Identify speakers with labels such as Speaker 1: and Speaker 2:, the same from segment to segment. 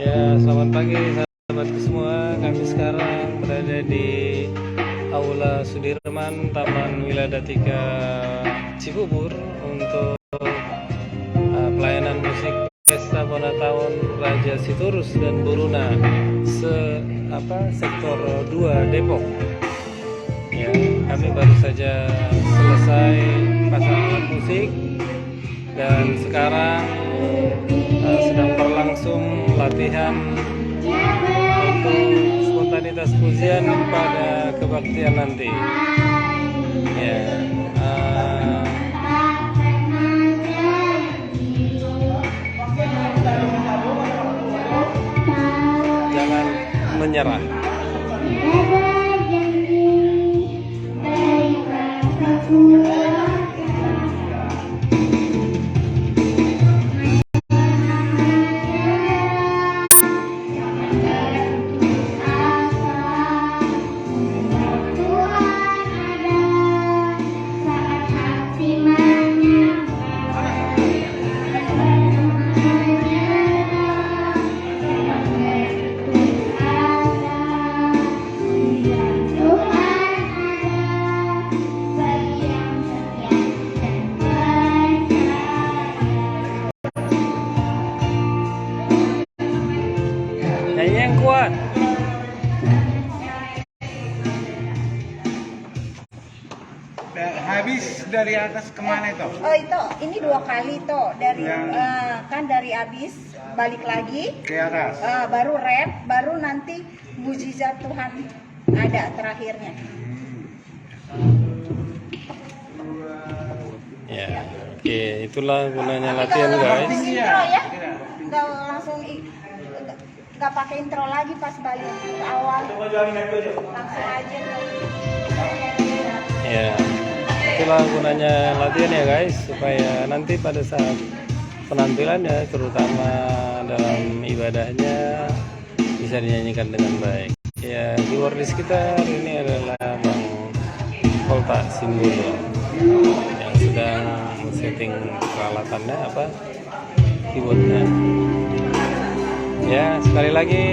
Speaker 1: Ya, selamat pagi sahabatku semua. Kami sekarang berada di Aula Sudirman, Taman Wiladatika Cibubur untuk pelayanan musik Pesta Tahun Raja Sitorus dan Boruna sektor 2 Depok. Ya, kami baru saja selesai pasang alat musik dan sekarang sedang berlangsung latihan untuk spontanitas pujian pada kebaktian nanti. Ya, jangan menyerah. Nyanyi yang kuat.
Speaker 2: Habis dari atas kemana itu?
Speaker 3: Oh itu, ini 2 kali toh dari kan dari habis balik lagi
Speaker 2: Ke atas.
Speaker 3: baru rap, baru nanti mujizat Tuhan ada terakhirnya.
Speaker 1: Ya, oke, itulah gunanya latihan guys.
Speaker 3: Intro ya, nggak langsung nggak pakai intro lagi pas balik ke awal, langsung aja.
Speaker 1: Ya, itulah gunanya latihan ya guys, supaya nanti pada saat penampilannya, terutama dalam ibadahnya, bisa dinyanyikan dengan baik. Ya, keyboardis kita hari ini adalah Bang Kolta Simbolo yang sedang setting peralatannya keyboardnya. Ya, sekali lagi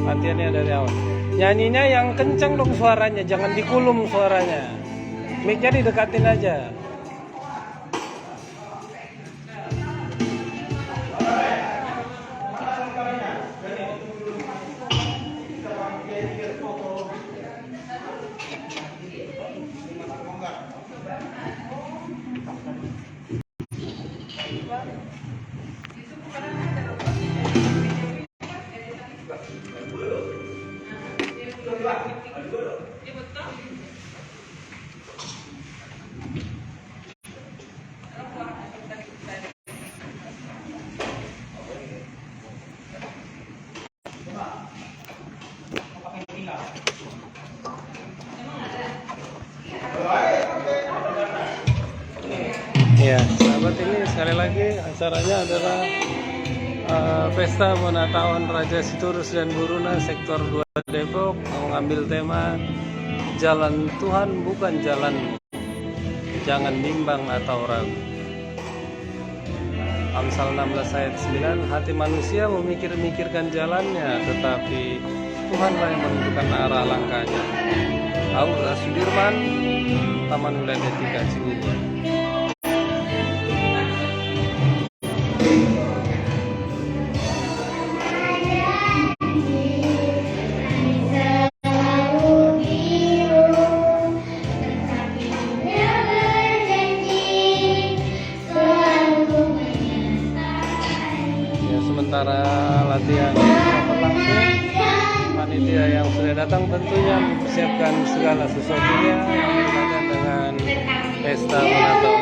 Speaker 1: latihannya dari awal. Nyanyinya yang kencang dong suaranya, jangan dikulum suaranya. Mic-nya didekatin aja. Ya, sahabat, ini sekali lagi acaranya adalah Pesta Tahun Raja Sitorus dan Boruna sektor 2 Depok, mengambil tema Jalan Tuhan bukan jalanmu, jangan bimbang atau ragu. Amsal 16 ayat 9, hati manusia memikir-mikirkan jalannya, tetapi Tuhanlah yang menentukan arah langkahnya. Aula Sudirman, Taman Wiladatika Cibubur. Sementara latihan berlangsung, panitia yang sudah datang tentunya mempersiapkan segala sesuatunya yang berkaitan dengan pesta ulang tahun.